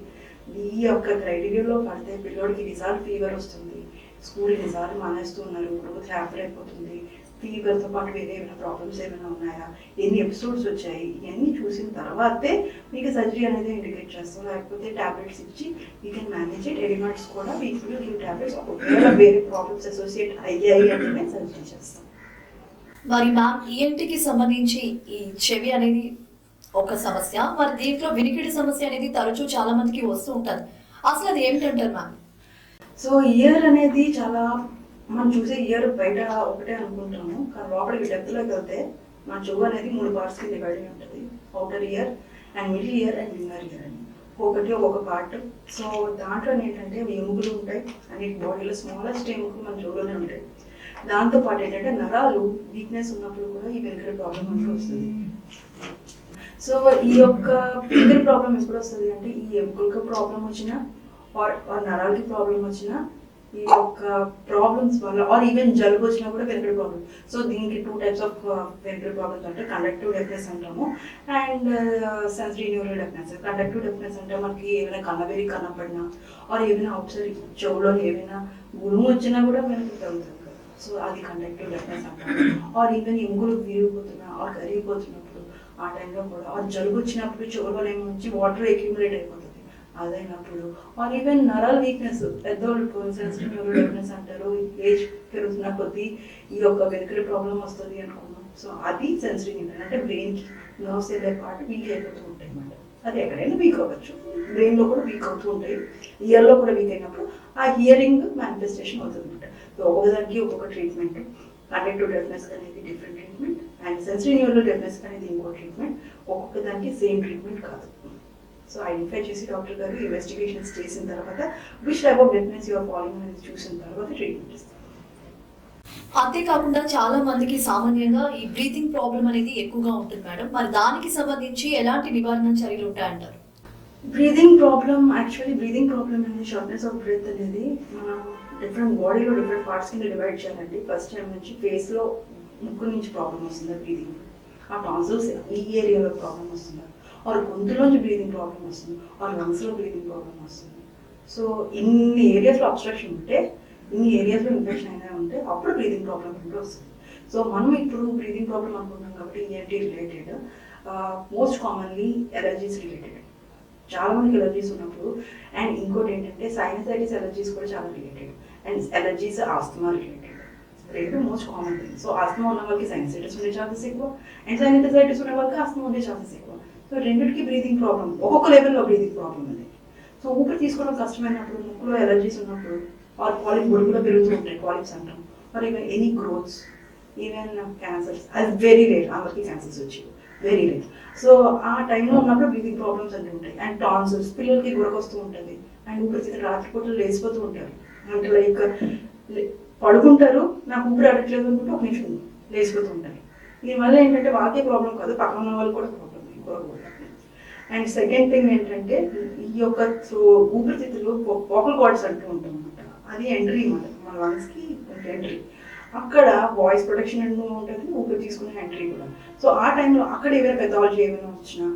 ఈ యొక్క క్రైటీరియాలో పడితే పిల్లోడికి ఎన్నిసార్లు ఫీవర్ వస్తుంది స్కూల్ ఎన్నిసార్లు మానేస్తున్నారు గ్రోత్ హ్యాపర్ అయిపోతుంది ఫీవర్తో పాటు వేరే ఏమైనా ప్రాబ్లమ్స్ ఏమైనా ఉన్నాయా ఎన్ని ఎపిసోడ్స్ వచ్చాయి ఇవన్నీ చూసిన తర్వాతే మీకు సర్జరీ అనేది ఇంటిగ్రేట్ చేస్తాం లేకపోతే ట్యాబ్లెట్స్ ఇచ్చి we can manage it adenoids కూడా వీ విల్ గివ్ ట్యాబ్లెట్స్ ఒకవేళ వేరే ప్రాబ్లమ్స్ అసోసియేట్ అయ్యాయి అంటే సర్జరీ చేస్తాం మరి మ్యామ్ ఈఎన్టీకి సంబంధించి ఈ చెవి అనేది ఒక సమస్య మరి దీంట్లో వినికిడి సమస్య అనేది తరచూ చాలా మందికి వస్తూ ఉంటుంది అసలు అది ఏమిటంటారు మ్యామ్ సో ఇయర్ అనేది చాలా మనం చూసే ఇయర్ బయట ఒకటే అనుకుంటాము కానీ లోపలికి డెప్త్లోకి వెళ్తే మన చెవు అనేది 3 పార్ట్స్కి డివైడ్ అయి ఉంటుంది outer ear and middle ear and inner ear అని ఒకటి ఒక పార్ట్ సో దాంట్లో ఏంటంటే ఎముకలు ఉంటాయి అన్నిటి బాడీలో స్మాలెస్ట్ ఎముకలు మన చెవులోనే ఉంటాయి దాంతోపాటు ఏంటంటే నరాలు వీక్నెస్ ఉన్నప్పుడు కూడా ఈ వెనుకటి ప్రాబ్లం మనకు వస్తుంది సో ఈ యొక్క వెనుకటి ప్రాబ్లం ఎప్పుడు వస్తుంది అంటే ఈ ఎముకలకు ప్రాబ్లం వచ్చినా ఆర్ నరాలకి ప్రాబ్లం వచ్చినా ఈ యొక్క ప్రాబ్లమ్స్ వల్ల ఆర్ ఈవెన్ జలుబు వచ్చినా కూడా వెనుకటి ప్రాబ్లమ్ సో దీనికి 2 టైప్స్ ఆఫ్ వెనుకటి ప్రాబ్లమ్స్ అంటే కండక్టివ్ డెఫ్నెస్ అంటాము and sensory neural deafness conductive deafness అంటే మనకి ఏమైనా కన్నబెరి కనపడినా ఆర్ ఏమైనా అవుట్సైడ్ చెవులో ఏమైనా గురుము వచ్చినా కూడా వెనుకటి తగ్గుతుంది సో అది కండక్టివ్ డెఫ్నెస్ అంటాము ఆర్ ఈవెన్ ఎముకలు విరిగిపోతున్నా ఆర్ కరిగిపోతున్నప్పుడు ఆ టైంలో కూడా ఆర్ జలుబు వచ్చినప్పుడు చెవులో ఏమొచ్చి వాటర్ అక్యూములేట్ అయిపోతుంది అదైనప్పుడు ఆర్ ఈవెన్ నరాల్ వీక్నెస్ పెద్దోళ్ళకు సెన్సిటివ్ న్యూరల్ డెఫ్నెస్ అంటారు ఏజ్ పెరుగుతున్న కొద్దీ ఈ యొక్క వెనుకటి ప్రాబ్లం వస్తుంది అనుకున్నాం సో అది సెన్సిటివ్ న్యూరల్ అంటే బ్రెయిన్కి నర్వ్స్ వెళ్ళే పాటు వీక్ అయిపోతూ ఉంటాయి అన్నమాట అది ఎక్కడైనా వీక్ అవ్వచ్చు బ్రెయిన్లో కూడా వీక్ అవుతూ ఉంటాయి ఇయర్లో కూడా వీక్ అయినప్పుడు ఆ హియరింగ్ మేనిఫెస్టేషన్ అవుతుంది అనమాట సో ఒక్కొక్కదానికి ఒక్కొక్క ట్రీట్మెంట్ కండక్టివ్ డెఫ్నెస్ అనేది different treatment and sensitive neural deafness అనేది ఇంకో ట్రీట్మెంట్ ఒక్కొక్క దానికి సేమ్ ట్రీట్మెంట్ కాదు సో ఐడెంటిఫై చేసి డాక్టర్ గారు ఇన్వెస్టిగేషన్స్ చేసిన తర్వాత which type of deafness your following అనేది చూసిన తర్వాత ట్రీట్మెంట్ ఇస్తాం అంతేకాకుండా చాలా మందికి సామాన్యంగా ఈ బ్రీతింగ్ ప్రాబ్లం అనేది ఎక్కువగా ఉంటుంది మేడం మరి దానికి సంబంధించి ఎలాంటి నివారణ చర్యలు ఉంటాయంటారు బ్రీదింగ్ ప్రాబ్లమ్ అనేది షార్ట్నెస్ ఆఫ్ బ్రెత్ అనేది మనం డిఫరెంట్ బాడీలో డిఫరెంట్ పార్ట్స్ కింద డివైడ్ చేయాలండి. ఫస్ట్ టైం నుంచి ఫేస్లో ముక్కు నుంచి ప్రాబ్లమ్ వస్తుందా బ్రీదింగ్, ఆ టాన్సిల్స్ ఈ ఏరియాలో ప్రాబ్లమ్ వస్తుందా, ఆర్ గొంతులోంచి బ్రీదింగ్ ప్రాబ్లమ్ వస్తుంది, ఆర్ లంగ్స్లో బ్రీదింగ్ ప్రాబ్లమ్ వస్తుంది. సో ఇన్ని ఏరియాస్లో అబ్స్ట్రక్షన్ ఉంటే, ఇన్ని ఏరియాస్లో ఇన్ఫెక్షన్ అయినా ఉంటే అప్పుడు బ్రీదింగ్ ప్రాబ్లమ్ కూడా వస్తుంది. సో మనం ఇప్పుడు బ్రీదింగ్ ప్రాబ్లమ్ అనుకుంటున్నాం కాబట్టి ENT related most commonly allergies related, చాలా మందికి ఎలర్జీస్ ఉన్నప్పుడు. అండ్ ఇంకోటి ఏంటంటే సైనసైటిస్ ఎలర్జీస్ కూడా చాలా related, and allergies asthma related, రెండు most common thing. So asthma ఉన్న వాళ్ళకి సైనసైటిస్ ఉండే ఛాన్సెస్ ఎక్కువ, అండ్ సైనసైటిస్ ఉన్న వాళ్ళకి ఆస్తమా ఉండే ఛాన్సెస్ ఎక్కువ. సో రెండింటికి బ్రీదింగ్ ప్రాబ్లమ్, ఒక్కొక్క లెవెల్లో బ్రీదింగ్ ప్రాబ్లమ్ ఉంది. సో ఊపిరి తీసుకోవడం కష్టమైనప్పుడు, ముక్కులో ఎలర్జీస్ ఉన్నప్పుడు, ఆర్ పాలిప్ బొడుగులో పెరుగుతూ ఉంటాయి, పాలిప్స్ అంటాం, మరి ఎనీ గ్రోత్స్, ఈవెన్ క్యాన్సర్స్, అది వెరీ రేర్, అందరికీ క్యాన్సర్స్ వచ్చి వెరీ రేర్. సో ఆ టైంలో ఉన్నప్పుడు బ్రీదింగ్ ప్రాబ్లమ్స్ అన్నీ ఉంటాయి. అండ్ టాన్సిల్స్, పిల్లలకి గురకొస్తూ ఉంటుంది, అండ్ ఊపిరితిత్తులు రాత్రిపూటలు లేచిపోతూ ఉంటారు, అంటే లైక్ పడుకుంటారు, నాకు ఊపిరి ఆడట్లేదు అనుకుంటే ఒక నిమిషం లేచిపోతూ ఉంటారు. దీనివల్ల ఏంటంటే వాళ్ళకే ప్రాబ్లం కాదు, పక్కన ఉన్న వాళ్ళు కూడా ప్రాబ్లం కూడా. అండ్ సెకండ్ థింగ్ ఏంటంటే ఈ యొక్క ఊపిరితిత్తులు వోకల్ కార్డ్స్ అంటూ ఉంటాం అనమాట, అది ఎంట్రీ మన లంగ్స్కి ఎంట్రీ. అక్కడ వాయిస్ ప్రొటెక్షన్ అంటూ ఉంటుంది, ఊపిరి తీసుకునే ఎంట్రీ కూడా. సో ఆ టైంలో అక్కడ ఏమైనా పెథాలజీ ఏమైనా వచ్చినా,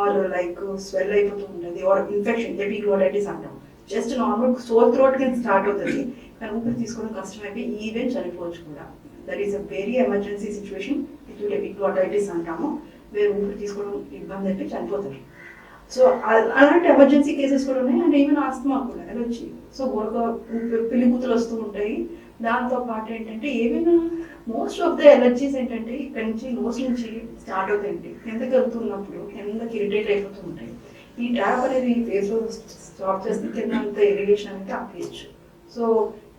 ఆర్ లైక్ స్వెల్ అయిపోతూ ఉంటుంది, ఆర్ ఇన్ఫెక్షన్, ఎపిగ్లోటైటిస్ అంటాం, జస్ట్ నార్మల్ సోర్ థ్రోట్ కింద స్టార్ట్ అవుతుంది, కానీ ఊపిరి తీసుకోవడం కష్టమైపోయి ఈవెన్ చనిపోవచ్చు కూడా. That is a very emergency situation, ఇది ఎపిగ్లోటైటిస్ అంటాము, వేరే ఊపిరి తీసుకోవడం ఇబ్బంది అయితే చనిపోతారు. సో అలాంటి ఎమర్జెన్సీ కేసెస్ కూడా ఉన్నాయి. అండ్ ఈవెన్ ఆస్తమా కూడా ఎలర్జీ, సో గొడవ పిల్లికూతులు వస్తూ ఉంటాయి. దాంతో పాటు ఏంటంటే ఏమైనా మోస్ట్ ఆఫ్ ద ఎలర్జీస్ ఏంటంటే ఇక్కడ నుంచి నోస్ నుంచి స్టార్ట్ అవుతాయండి, కిందకి వెళ్తున్నప్పుడు కిందకి ఇరిటేట్ అయిపోతూ ఉంటాయి. ఈ ట్యాప్ అనేది ఫేస్లో స్టాప్ చేస్తే కింద ఇరిగేషన్ అనేది ఆపేయచ్చు. సో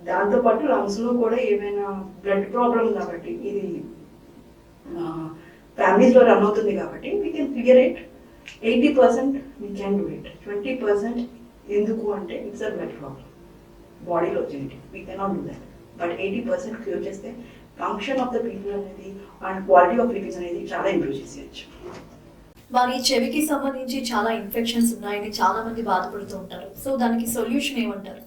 దాంతోపాటు లంగ్స్లో కూడా ఏమైనా బ్లడ్ ప్రాబ్లం కాబట్టి, ఇది ఫ్యామిలీస్లో రన్ అవుతుంది కాబట్టి we can figure it 80% we can do it. 20% ఎందుకు అంటే ఇట్స్ అ బ్లడ్ ప్రాబ్లం, బాడీలో genetic, we cannot do that. But 80% cure చేస్తే ఫంక్షన్ ఆఫ్ ద పీపుల్ అనేది అండ్ క్వాలిటీ ఆఫ్ లివింగ్ అనేది చాలా ఇంప్రూవ్ చేసేయచ్చు. మరి చెవికి సంబంధించి చాలా ఇన్ఫెక్షన్స్ ఉన్నాయని చాలా మంది బాధపడుతూ ఉంటారు. సో దానికి సొల్యూషన్ ఏమంటారు?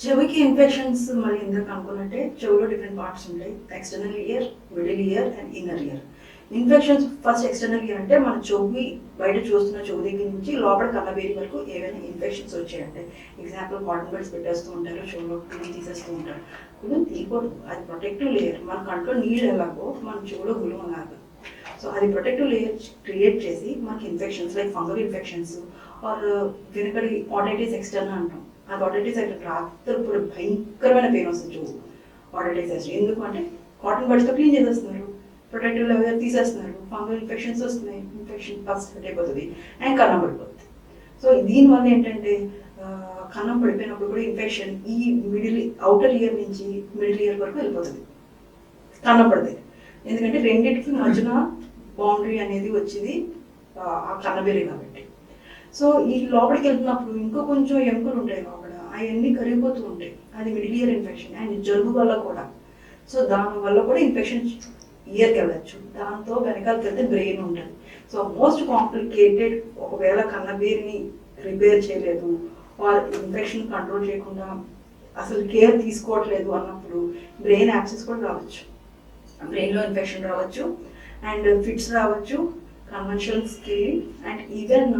చెవికి ఇన్ఫెక్షన్స్ మరి ఎందుకు అనుకున్నట్టే, చెవిలో డిఫరెంట్ పార్ట్స్ ఉంటాయి, external ear, middle ear and inner ear. Infections first external ear అంటే మన చెవి బయట చూస్తున్న చెవి దగ్గర నుంచి లోపల కన్నబేరి వరకు ఏవైనా ఇన్ఫెక్షన్స్ వచ్చాయంటే, ఎగ్జాంపుల్ కాటన్ బడ్స్ పెట్టేస్తూ ఉంటారు, చెవిలో పిల్లి తీసేస్తూ ఉంటారు, గులం తీయకూడదు, అది ప్రొటెక్టివ్ లేయర్. మన కంట్లో నీళ్ళు ఎలాగో మన చెవిలో గులం అలాగా. సో అది ప్రొటెక్టివ్ లేయర్ క్రియేట్ చేసి మనకి infections like fungal infections, or వెనకడి ఆటైటిస్ ఎక్స్టర్నల్ అంటాం, అది ఆటైటిస్ అయితే రాత్రి భయంకరమైన పెయిన్ వస్తుంది చెవు, ఆటైటిస్ ఎక్స్టర్నల్. ఎందుకు అంటే కాటన్ బడ్స్తో క్లీన్ చేసేస్తున్నారు, ప్రొటెక్టివ్ లెవెల్ తీసేస్తున్నారు, ఫంగల్ ఇన్ఫెక్షన్స్ వస్తున్నాయి, ఇన్ఫెక్షన్ ఫస్ట్ అయిపోతుంది అండ్ కన్నం పడిపోతుంది. సో దీనివల్ల ఏంటంటే కన్నం పడిపోయినప్పుడు కూడా ఇన్ఫెక్షన్ ఈ మిడిల్ అవుటర్ ఇయర్ నుంచి మిడిల్ ఇయర్ వరకు వెళ్ళిపోతుంది, కన్నం పడుతుంది. ఎందుకంటే రెండింటికి మధ్యన బౌండరీ అనేది వచ్చింది ఆ కన్నబేరి కాబట్టి. సో ఈ లోపలికి వెళ్తున్నప్పుడు ఇంకో కొంచెం ఎముకలు ఉంటాయి లోపల, అవన్నీ కరిగిపోతూ ఉంటాయి, అది మిడిల్ ఇయర్ ఇన్ఫెక్షన్. అండ్ జలుబు వల్ల కూడా, సో దానివల్ల కూడా ఇన్ఫెక్షన్ ఇయర్కి వెళ్ళచ్చు. దాంతో వెనకాలకి వెళ్తే బ్రెయిన్ ఉంటుంది. సో మోస్ట్ కాంప్లికేటెడ్, ఒకవేళ కన్నబేరిని రిపేర్ చేయలేదు, వారు ఇన్ఫెక్షన్ కంట్రోల్ చేయకుండా అసలు కేర్ తీసుకోవట్లేదు అన్నప్పుడు బ్రెయిన్ యాక్సెస్ కూడా రావచ్చు, బ్రెయిన్లో ఇన్ఫెక్షన్ రావచ్చు, అండ్ ఫిట్స్ రావచ్చు, conventional skilling, and even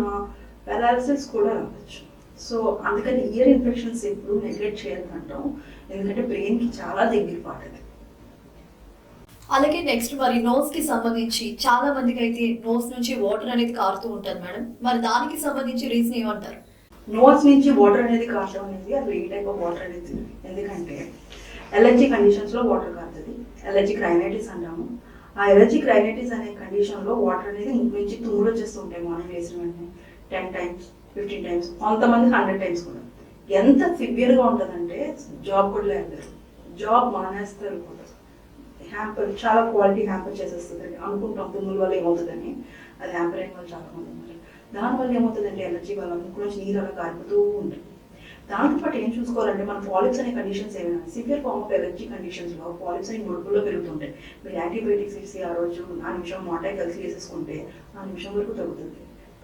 paralysis కూడా రావచ్చు. సో అందుకని ఇయర్ ఇన్ఫెక్షన్స్ ఎప్పుడు నెగ్లెక్ట్ చేయాలంటాం, ఎందుకంటే బ్రెయిన్కి చాలా దగ్గర పాటది. అలాగే నెక్స్ట్ మరి నోస్ కి సంబంధించి చాలా మందికి అయితే నోస్ నుంచి వాటర్ అనేది కారుతూ ఉంటుంది మేడం, మరి దానికి సంబంధించి రీజన్ ఏమంటారు? నోస్ నుంచి వాటర్ అనేది కారడం అనేది అది ఏ టైప్ ఆఫ్ వాటర్ అనేది, ఎందుకంటే ఎలర్జీ కండిషన్స్లో వాటర్ కారుతుంది, ఎలర్జిక్ రైనైటిస్ అంటాము. ఆ ఎలర్జిక్ రైనైటిస్ అనే కండిషన్లో వాటర్ అనేది ముక్కు నుంచి తుమ్ములు వచ్చేస్తూ ఉంటాయి మార్నింగ్ వేసిన వెంటనే 10 times 15 times, కొంతమంది 100 times కూడా. ఎంత సివియర్గా ఉంటుందంటే జాబ్ కూడా లేదు, జాబ్ మానేస్తారు కూడా, హ్యాంపర్ చాలా క్వాలిటీ హ్యాంపర్ చేసేస్తుంది. అనుకుంటాం తుమ్ముల వల్ల ఏమవుతుందని, అది హ్యాంపర్ అయిన వాళ్ళు చాలా మంది ఉన్నారు. దానివల్ల ఏమవుతుందంటే ఎలర్జీ వల్ల ముక్కు నుంచి నీరు అలా కారిపోతూ ఉంటుంది. దాంతోపాటు ఏం చూసుకోవాలంటే మన పాలిప్స్ అనే కండిషన్స్ ఏమైనా సివియర్ ఫార్మ్ ఆఫ్ ఎలర్జీ కండిషన్స్లో పాలిప్స్ అనే ముడుపుల్లో పెరుగుతుంటాయి. మీరు యాంటీబయాటిక్స్ ఇచ్చి ఆ రోజు ఆ నిమిషం మోటాయి కలిసి వేసేసుకుంటే ఆ నిమిషం వరకు తగ్గుతుంది.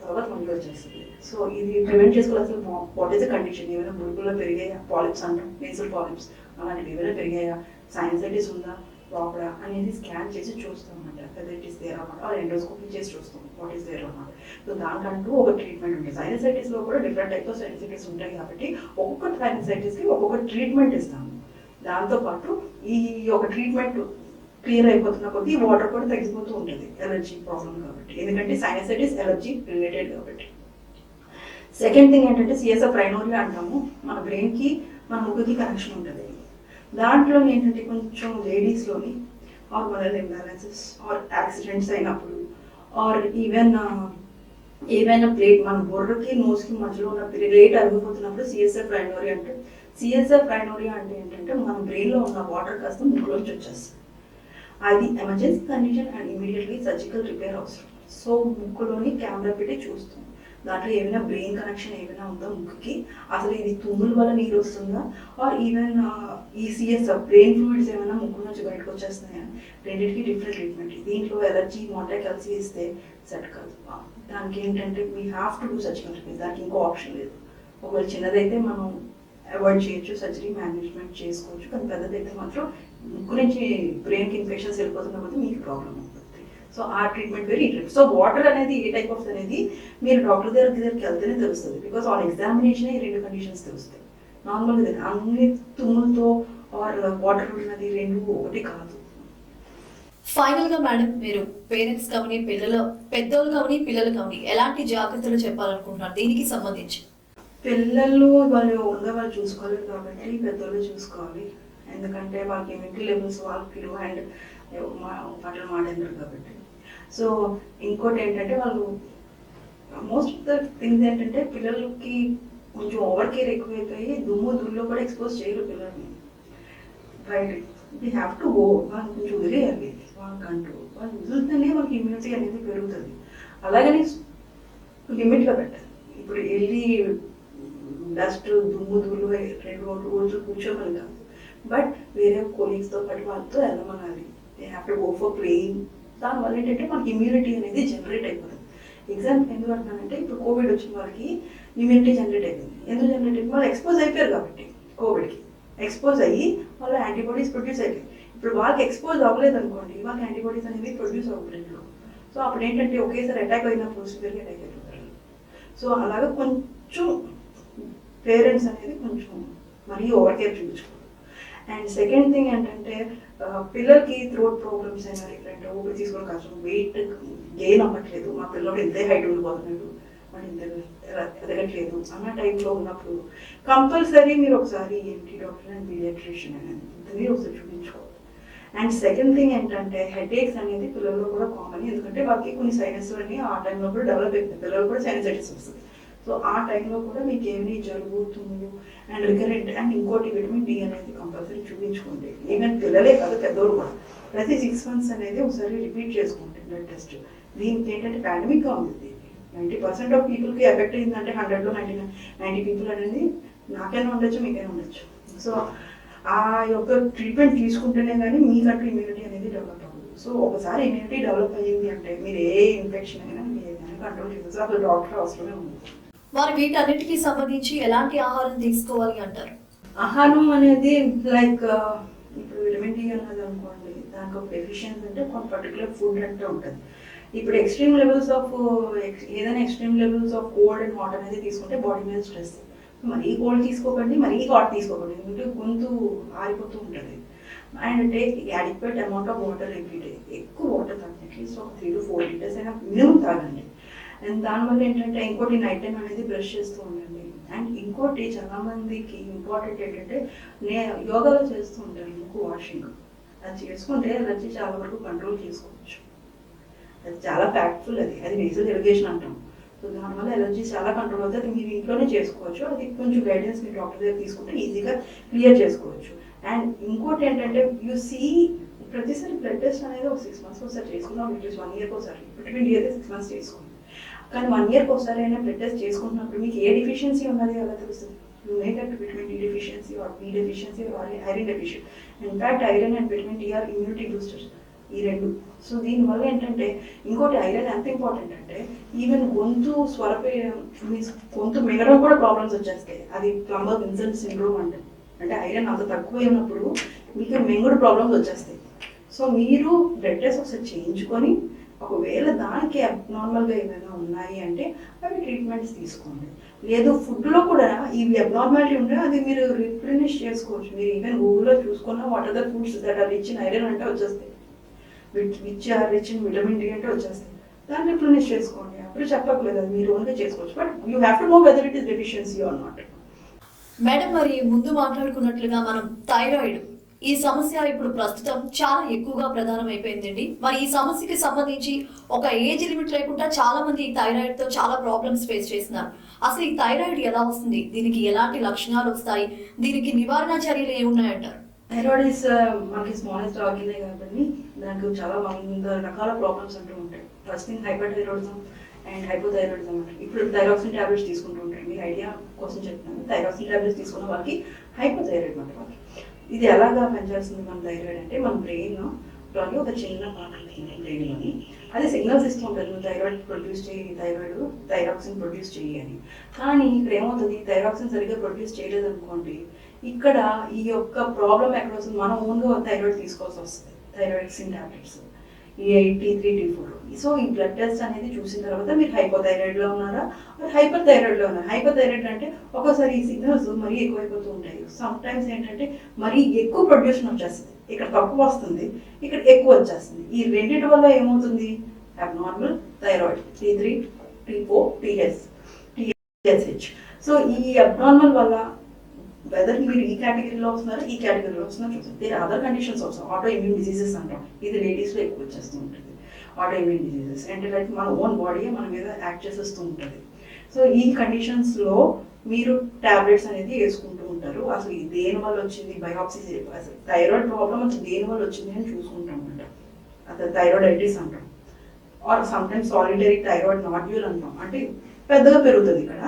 తర్వాత మనకి వచ్చేస్తుంది. సో ఇది ప్రివెంట్ చేసుకోవాలి. అసలు వాట్ ఈస్ ద కండిషన్, ఏమైనా బుల్బుల్లో పెరిగాయా, పాలిప్స్ అంటాం, నేసల్ పాలిప్స్ అలాంటివి ఏమైనా పెరిగాయా, సైనసైటిస్ ఉందా లోపల అనేది స్కాన్ చేసి చూస్తాం అన్నమాట. వెదర్ ఇట్ ఈస్ దేర్ అన్నమాట, ఎండోస్కోపీ చేసి చూస్తాం వాట్ ఈస్ దేర్ అన్నమాట. సో దానికంటూ ఒక ట్రీట్మెంట్ ఉంటుంది. సైనసైటిస్లో కూడా డిఫరెంట్ టైప్స్ ఆఫ్ సైనసైటిస్ ఉంటాయి కాబట్టి ఒక్కొక్క సైనసైటిస్కి ఒక్కొక్క ట్రీట్మెంట్ ఇస్తాము. దాంతోపాటు ఈ ఒక ట్రీట్మెంట్ క్లియర్ అయిపోతున్న కొద్దీ వాటర్ కూడా తగ్గిపోతూ ఉంటుంది, ఎలర్జీ ప్రాబ్లం కాబట్టి. ఎందుకంటే సైనసైటిస్ ఎలర్జీ రిలేటెడ్ కాబట్టి. సెకండ్ థింగ్ ఏంటంటే సిఎస్ఎఫ్ రైనోరియా అంటాము. మన బ్రెయిన్కి మన ముక్కుకి కనెక్షన్ ఉంటుంది. దాంట్లో ఏంటంటే కొంచెం లేడీస్లోని హార్మోనల్ ఇంబ్యాలెన్సెస్ ఆర్ యాక్సిడెంట్స్ అయినప్పుడు ఆర్ ఈవెన్ ఏవైనా ప్లేట్ మన బొర్రకి నోస్కి మధ్యలో ఉన్న ప్లేట్ అరిగిపోతున్నప్పుడు సిఎస్ఎఫ్ రైనోరియా అంటే. సిఎస్ఎఫ్ రైనోరియా అంటే ఏంటంటే మన బ్రెయిన్లో ఉన్న వాటర్ కాస్త ముక్కులోంచి వచ్చేస్తుంది. అది emergency condition and immediately surgical repair అవసరం. సో ముక్కులోని కెమెరా పెట్టి చూస్తాం దాంట్లో ఏమైనా బ్రెయిన్ కనెక్షన్ ఏమైనా ఉందా ముక్కుకి, అసలు ఇది తుమ్ముల వల్ల నీరు వస్తుందా ఆర్ ఈవెన్ ఈ సిఎస్ఎఫ్ బ్రెయిన్ ఫ్లూయిడ్స్ ఏమైనా ముక్కు నుంచి బయటకు వచ్చేస్తున్నాయా. రెండింటికి డిఫరెంట్ ట్రీట్మెంట్. దీంట్లో ఎలర్జీ మోటా కలిసి ఇస్తే సెట్ కాదు. దానికి ఏంటంటే we have to do surgical repair. దానికి ఇంకో ఆప్షన్ లేదు. ఒకవేళ చిన్నదైతే మనం అవాయిడ్ చేయొచ్చు, సర్జరీ మేనేజ్మెంట్ చేసుకోవచ్చు. కానీ పెద్దదైతే మాత్రం ముక్కు నుంచి బ్రెయిన్కి ఇన్ఫెక్షన్స్ వెళ్ళిపోతున్నప్పుడు మీకు ప్రాబ్లం అవుతుంది. సో ఆ treatment very interest. So water అనేది ఏ టైప్ ఆఫ్ అనేది మీరు డాక్టర్ దగ్గరికి వెళ్తేనే తెలుస్తుంది. బికాస్ ఆన్ ఎగ్జామినేషన్ ఈ రెండు కండిషన్స్ తెలుస్తాయి. నార్మల్గా అన్ని తుమ్ములతో ఆర్ వాటర్ ఉన్నది రెండు ఒకటి కాదు. ఫైనల్ గా మేడం, మీరు పేరెంట్స్ కానీ పెద్దోళ్ళు కానీ పిల్లలు కానీ ఎలాంటి జాగ్రత్తలు చెప్పాలనుకుంటున్నారు దీనికి సంబంధించి? పిల్లలు వాళ్ళు వాళ్ళు చూసుకోలేదు కాబట్టి పెద్దోళ్ళు చూసుకోవాలి. ఎందుకంటే వాళ్ళకి ఇమ్యూనిటీ లెవెల్స్ వాళ్ళకి లో అండ్ పట్ల మాట్లాడారు కాబట్టి. సో ఇంకోటి ఏంటంటే వాళ్ళు మోస్ట్ ఆఫ్ ద థింగ్స్ ఏంటంటే పిల్లలకి కొంచెం ఓవర్ కేర్ ఎక్కువైపోయి దుల్లో కూడా ఎక్స్పోజ్ చేయరు పిల్లల్ని. Right, we have to go. వాళ్ళు కొంచెం వదిలేయాలి వాళ్ళకంటూ. వాళ్ళు వదిలితేనే వాళ్ళకి ఇమ్యూనిటీ అనేది పెరుగుతుంది. అలాగని లిమిట్లో పెట్టాలి. ఇప్పుడు వెళ్ళి డస్ట్ దుల్లో 2-3 రోజులు కూర్చోమని కాదు, బట్ వేరే కొలీగ్స్తో పాటు వాళ్ళతో వెళ్ళమనాలి. They have to go for playing. దానివల్ల ఏంటంటే మనకి ఇమ్యూనిటీ అనేది జనరేట్ అయిపోతుంది. ఎగ్జాంపుల్ ఎందుకు అంటున్నానంటే ఇప్పుడు కోవిడ్ వచ్చిన వాళ్ళకి ఇమ్యూనిటీ జనరేట్ అయిపోయింది. ఎందుకు జనరేట్ అయిపోయింది? వాళ్ళు ఎక్స్పోజ్ అయిపోయారు కాబట్టి. కోవిడ్కి ఎక్స్పోజ్ అయ్యి వాళ్ళు యాంటీబాడీస్ ప్రొడ్యూస్ అయిపోయాయి. ఇప్పుడు వాళ్ళకి ఎక్స్పోజ్ అవ్వలేదు అనుకోండి, వాళ్ళకి యాంటీబాడీస్ అనేది ప్రొడ్యూస్ అవ్వలేదు. సో అప్పుడు ఏంటంటే ఒకేసారి అటాక్ అయినప్పుడు సివియర్గా అటాక్ అయిపోతారు. సో అలాగే కొంచెం పేరెంట్స్ అనేది కొంచెం మరీ ఓవర్ కేర్ చూపించుకోవాలి. అండ్ సెకండ్ థింగ్ ఏంటంటే పిల్లలకి థ్రోట్ ప్రాబ్లమ్స్ అయినా డిఫరెంట్ ఊపిరి తీసుకోవడం కష్టం, వెయిట్ గెయిన్ అవ్వట్లేదు, మా పిల్లలు ఇంతే హైట్ ఉండిపోతున్నాడు, మరి ఇంత ఎదగట్లేదు అన్న టైంలో ఉన్నప్పుడు కంపల్సరీ మీరు ఒకసారి ఎంటీ డాక్టర్ అండ్ పీడియాట్రిషియన్ అనేది ఒకసారి చూపించుకోవాలి. అండ్ సెకండ్ థింగ్ ఏంటంటే హెడేక్స్ అనేది పిల్లల్లో కూడా కామన్. ఎందుకంటే వాళ్ళకి కొన్ని సైనస్ అని ఆ టైంలో కూడా డెవలప్ అవుతుంది. పిల్లలు కూడా సైనసైటిస్ వస్తుంది. సో ఆ టైంలో కూడా మీకు ఏమైనా జరుగుతుంది అండ్ రికరెంట్. అండ్ ఇంకోటి విటమిన్ డి అనేది కంపల్సరీ చూపించుకోండి. ఈవెన్ పిల్లలే కాదు పెద్దోళ్ళు కూడా ప్రతి 6 months అనేది ఒకసారి రిపీట్ చేసుకోండి బ్లడ్ టెస్ట్. దీనికి ఏంటంటే పాండమిక్గా ఉంది. 90% ఆఫ్ పీపుల్కి ఎఫెక్ట్ అయిందంటే 100లో 90 పీపుల్ అనేది నాకైనా ఉండొచ్చు, మీకైనా ఉండొచ్చు. సో ఆ యొక్క ట్రీట్మెంట్ తీసుకుంటేనే కానీ మీకంటూ ఇమ్యూనిటీ అనేది డెవలప్ అవ్వదు. సో ఒకసారి ఇమ్యూనిటీ డెవలప్ అయ్యింది అంటే మీరు ఏ ఇన్ఫెక్షన్ అయినా మీరు ఏదైనా కంట్రోల్ చేస్తారు. అసలు డాక్టర్ అవసరమే ఉంది. మరి వీటన్నిటికీ సంబంధించి ఎలాంటి ఆహారం తీసుకోవాలి అంటారు? ఆహారం అనేది లైక్ ఇప్పుడు విటమిన్ డి అన్నది అనుకోండి, దానికి ఒక డెఫిషియన్సీ అంటే కొన్ని పర్టికులర్ ఫుడ్ అంటే ఉంటుంది. ఇప్పుడు ఎక్స్ట్రీమ్ లెవెల్స్ ఆఫ్ ఏదైనా extreme levels of cold and hot అనేది తీసుకుంటే బాడీ మీద స్ట్రెస్. మరీ కోల్డ్ తీసుకోకండి, మరీ హాట్ తీసుకోకండి, ఎందుకంటే గొంతు ఆరిపోతూ ఉంటుంది. And take adequate amount of water every day. ఎక్కువ వాటర్ తాగండి, అట్లీస్ట్ ఒక 3 to 4 liters అయినా మినిమం తాగండి. అండ్ దానివల్ల ఏంటంటే ఇంకోటి నైట్ టైం అనేది బ్రష్ చేస్తూ ఉండండి. అండ్ ఇంకోటి చాలా మందికి ఇంపార్టెంట్ ఏంటంటే యోగాలో చేస్తూ ఉంటారు ముక్కు వాషింగ్. అది చేసుకుంటే ఎలర్జీ చాలా వరకు కంట్రోల్ చేసుకోవచ్చు. అది చాలా ఫ్యాక్ట్ఫుల్. అది నేజల్ ఇరిగేషన్ అంటాం. సో దానివల్ల ఎలర్జీ చాలా కంట్రోల్ అవుతుంది. అది మీరు ఇంట్లోనే చేసుకోవచ్చు. అది కొంచెం గైడెన్స్ మీరు డాక్టర్ దగ్గర తీసుకుంటే ఈజీగా క్లియర్ చేసుకోవచ్చు. అండ్ ఇంకోటి ఏంటంటే ప్రతిసారి బ్లడ్ టెస్ట్ అనేది ఒక 6 months ఒకసారి చేసుకున్నాం, అట్లీస్ట్ 1 year ఒకసారి. విటమిన్ డి అయితే 6 months చేసుకోండి. కానీ 1 year ఒకసారి అయినా బ్లడ్ టెస్ట్ చేసుకుంటున్నప్పుడు మీకు ఏ డెఫిషియన్సీ ఉన్నది ఎలా తెలుస్తుంది? You may get vitamin D deficiency or B deficiency or iron deficiency. In fact, iron and vitamin D are immunity boosters. ఈ రెండు. సో దీనివల్ల ఏంటంటే ఇంకోటి ఐరన్ ఎంత ఇంపార్టెంట్ అంటే ఈవెన్ గొంతు మీన్స్ గొంతు మిగడం కూడా ప్రాబ్లమ్స్ వచ్చేస్తాయి. అది ప్లంబర్ విన్సెంట్ సిండ్రోమ్ అంటే అంటే ఐరన్ అంత తక్కువ ఉన్నప్పుడు మీకు మెంగుడు ప్రాబ్లమ్స్ వచ్చేస్తాయి. సో మీరు బ్లడ్ టెస్ట్ ఒకసారి చేయించుకొని ఒకవేళ దానికి అబ్నార్మల్గా ఏమైనా ఉన్నాయి అంటే అవి ట్రీట్మెంట్స్ తీసుకోండి. లేదు ఫుడ్లో కూడా ఇవి అబ్నార్మాలిటీ ఉంటే అది మీరు రిప్లెనిష్ చేసుకోవచ్చు. మీరు ఈవెన్ గూగుల్లో చూసుకున్న what are the foods that are rich in iron అంటే వచ్చేస్తాయి, which are rich in vitamin D అంటే వచ్చేస్తాయి. దాన్ని రిప్లెనిష్ చేసుకోండి. అప్పుడు చెప్పట్లేదు, అది మీరు ఓన్గా చేసుకోవచ్చు. But you have to know whether it is deficiency or not. Madam, మరి ముందు మాట్లాడుకున్నట్లుగా మనం థైరాయిడ్ ఈ సమస్య ఇప్పుడు ప్రస్తుతం చాలా ఎక్కువగా ప్రధానం అయిపోయిందండి. మరి ఈ సమస్యకి సంబంధించి ఒక ఏజ్ లిమిట్ లేకుండా చాలా మంది ఈ థైరాయిడ్ తో చాలా ప్రాబ్లమ్స్ ఫేస్ చేస్తున్నారు. అసలు ఈ థైరాయిడ్ ఎలా వస్తుంది, దీనికి ఎలాంటి లక్షణాలు వస్తాయి, దీనికి నివారణ చర్యలు ఏమున్నాయంటారు? థైరాయిడ్ ఇస్ మనకి స్మాలెస్ట్ ఆర్గనే కాబట్టి దానికి చాలా 100 రకాల ప్రాబ్లమ్స్ అంటూ ఉంటాయి. First thing hyper thyroidism and hypothyroidism అంటే ఇప్పుడు థైరాక్సిన్ టాబ్లెట్స్ తీసుకుంటూ ఉంటారు. మీ ఐడియా కోసం చెప్తున్నాను. థైరాక్సిన్ టాబ్లెట్స్ తీసుకున్న వాళ్ళకి హైపోథైరాయిడ్ అంటే వాళ్ళకి ఇది ఎలాగా పనిచేస్తుంది మన థైరాయిడ్ అంటే మన బ్రెయిన్లో ఒక చిన్న పార్ట్ ఉంటుంది బ్రెయిన్లోని. అది సిగ్నల్స్ ఇస్తూ ఉంటుంది, నువ్వు థైరాయిడ్ ప్రొడ్యూస్ చేయి, థైరాక్సిన్ ప్రొడ్యూస్ చేయి అని. కానీ ఇక్కడ ఏమవుతుంది, థైరాక్సిన్ సరిగ్గా ప్రొడ్యూస్ చేయలేదు అనుకోండి, ఇక్కడ ఈ యొక్క ప్రాబ్లం ఎక్కడ వస్తుంది, మనం ఓన్గా థైరాయిడ్ తీసుకోవాల్సి వస్తుంది. థైరాయిడ్సిన్ టాబ్లెట్స్ T3 T4. సో ఈ బ్లడ్ టెస్ట్ అనేది చూసిన తర్వాత మీరు హైపోథైరాయిడ్లో ఉన్నారా హైపర్ థైరాయిడ్లో ఉన్నారా. హైపర్ థైరాయిడ్ అంటే ఒకసారి ఈ సిగ్నల్స్ మరీ ఎక్కువైపోతూ ఉంటాయి. సమ్ టైమ్స్ ఏంటంటే మరీ ఎక్కువ ప్రొడ్యూషన్ వచ్చేస్తుంది, ఇక్కడ తక్కువ వస్తుంది, ఇక్కడ ఎక్కువ వచ్చేస్తుంది. ఈ రెండింటి వల్ల ఏమవుతుంది, abnormal thyroid T3 T4 TSH. So ఈ అబ్నార్మల్ వల్ల వెదర్ మీరు ఈ కేటగిరీలో వస్తున్నారా ఈ కేటగిరీలో వస్తున్నారో చూస్తారు. There other conditions also. Autoimmune diseases అంటాం, ఇది లేడీస్లో ఎక్కువ వచ్చేస్తూ ఉంటుంది. ఆటో ఇమ్యూన్ డిసీజెస్ అంటే లైక్ మన ఓన్ బాడీ మన మీద యాక్ట్ చేసేస్తూ ఉంటుంది. సో ఈ కండిషన్స్లో మీరు ట్యాబ్లెట్స్ అనేది వేసుకుంటూ ఉంటారు. అసలు ఇది దేని వల్ల వచ్చింది, బయోప్సీ అసలు థైరాయిడ్ ప్రాబ్లం అసలు దేని వల్ల వచ్చింది అని చూసుకుంటాం అనమాట. అసలు థైరాయిడైటిస్ అంటాం, or sometimes solitary thyroid nodule అంటాం. అంటే పెద్దగా పెరుగుతుంది, ఇక్కడ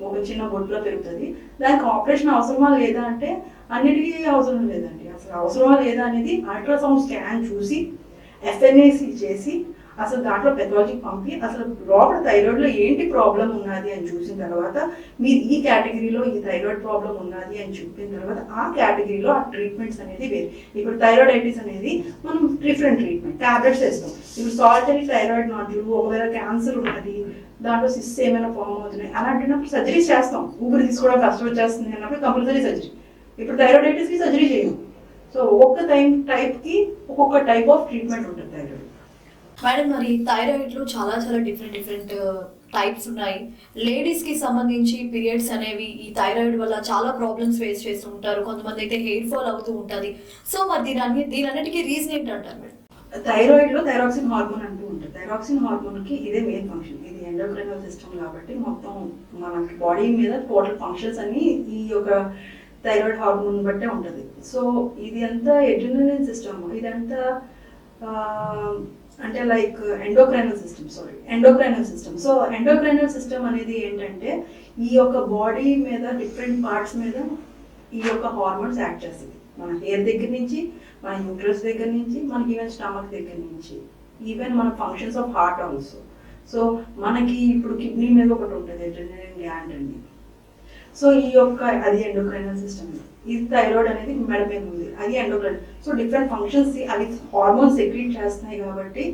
ఒక చిన్న బొట్టులో పెరుగుతుంది. దానికి ఆపరేషన్ అవసరమా లేదా అంటే అన్నిటికీ అవసరం లేదండి. అసలు అవసరమా లేదా అనేది అల్ట్రాసౌండ్ స్కాన్ చూసి ఎఫ్ఎన్ఏసి చేసి అసలు దాంట్లో పెథాలజీ పంపి అసలు లోపల థైరాయిడ్లో ఏంటి ప్రాబ్లం ఉన్నది అని చూసిన తర్వాత మీరు ఈ కేటగిరీలో ఈ థైరాయిడ్ ప్రాబ్లం ఉన్నది అని చెప్పిన తర్వాత ఆ కేటగిరీలో ఆ ట్రీట్మెంట్స్ అనేది వేరు. ఇప్పుడు థైరాయిడైటిస్ అనేది మనం డిఫరెంట్ ట్రీట్మెంట్ ట్యాబ్లెట్స్ వేస్తాం. ఇప్పుడు సాలిటరీ థైరాయిడ్ నాడ్యూల్, ఒకవేళ క్యాన్సర్ ఉన్నది, దాంట్లో సిస్ ఏమైనా ఫామ్ అవుతున్నాయి అలాంటినప్పుడు సర్జరీస్ చేస్తాం. ఊపిరి తీసుకోవడం కష్టం వచ్చేస్తుంది అన్నప్పుడు కంపల్సరీ సర్జరీ. ఇప్పుడు థైరాయిడైటిస్కి సర్జరీ చేయము. సో ఒక్కొక్క టైప్కి ఒక్కొక్క టైప్ ఆఫ్ ట్రీట్మెంట్ ఉంటుంది థైరాయిడ్. మేడం, మరి థైరాయిడ్ లో చాలా డిఫరెంట్ టైప్స్ ఉన్నాయి. లేడీస్ కి సంబంధించి పీరియడ్స్ అనేవి ఈ థైరాయిడ్ వల్ల చాలా ప్రాబ్లమ్స్ ఫేస్ చేస్తూ ఉంటారు. కొంతమంది అయితే హెయిర్ ఫాల్ అవుతూ ఉంటుంది. సో మరి దీనన్నిటికీ రీజన్ ఏంటంటారు మేడం? థైరాయిడ్ లో థైరాక్సిన్ హార్మోన్ అంటూ ఉంటుంది. థైరాక్సిన్ హార్మోన్ కి ఇదే మెయిన్ ఫంక్షన్. ఇది ఎండోక్రైనల్ సిస్టమ్ కాబట్టి మొత్తం మనకి బాడీ మీద టోటల్ ఫంక్షన్స్ అన్ని ఈ యొక్క థైరాయిడ్ హార్మోన్ బట్టే ఉంటుంది. సో ఇది అంతా ఎడ్రినలిన్ సిస్టమ్, ఇదంతా అంటే like endocrinal system. So endocrinal system అనేది ఏంటంటే ఈ యొక్క బాడీ మీద డిఫరెంట్ పార్ట్స్ మీద ఈ యొక్క హార్మోన్స్ యాక్ట్ చేస్తుంది. మన హెయిర్ దగ్గర నుంచి, మన యూట్రస్ దగ్గర నుంచి, మనకి ఈవెన్ స్టమక్ దగ్గర నుంచి, ఈవెన్ మన functions of heart also. So మనకి ఇప్పుడు కిడ్నీ మీద ఒకటి ఉంటుంది అడ్రినలిన్ గ్లాండ్ అండి. సో ఈ యొక్క అది ఎండోక్రైనల్ సిస్టమ్. ఇది థైరాయిడ్ అనేది మెడ మీద ఉంది, అది ఎండోక్రైన్. సో డిఫరెంట్ ఫంక్షన్స్ అవి హార్మోన్స్ సెక్రీట్ చేస్తున్నాయి కాబట్టి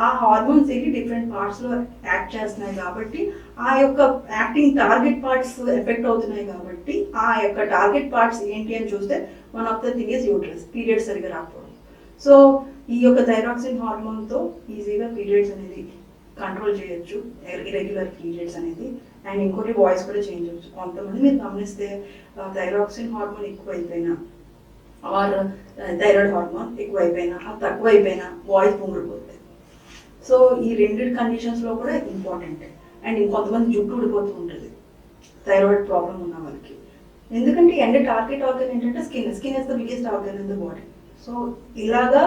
ఆ హార్మోన్స్ వెళ్ళి డిఫరెంట్ పార్ట్స్లో యాక్ట్ చేస్తున్నాయి కాబట్టి ఆ యొక్క యాక్టింగ్ టార్గెట్ పార్ట్స్ ఎఫెక్ట్ అవుతున్నాయి కాబట్టి ఆ యొక్క టార్గెట్ పార్ట్స్ ఏంటి అని చూస్తే one of the thing is uterus, periods సరిగ్గా రాకపోవడం. సో ఈ యొక్క థైరాక్సిన్ హార్మోన్తో ఈజీగా పీరియడ్స్ అనేది కంట్రోల్ చేయొచ్చు, ఇరెగ్యులర్ పీరియడ్స్ అనేది. అండ్ ఇంకోటి వాయిస్ కూడా చేంజ్ అవ్వచ్చు. కొంతమంది మీరు గమనిస్తే థైరాక్సిన్ హార్మోన్ ఎక్కువైపోయినా ఆర్ థైరాయిడ్ హార్మోన్ ఎక్కువైపోయినా తక్కువైపోయినా వాయిస్ పొంగిపోతుంది. సో ఈ రెండు కండిషన్స్లో కూడా ఇంపార్టెంట్. అండ్ ఇంకొంతమంది జుట్టు ఊడిపోతూ ఉంటుంది థైరాయిడ్ ప్రాబ్లం ఉన్న వాళ్ళకి. ఎందుకంటే ఎండ్ టార్గెట్ ఆర్గన్ ఏంటంటే skin is the biggest organ in the body. So ఇలాగా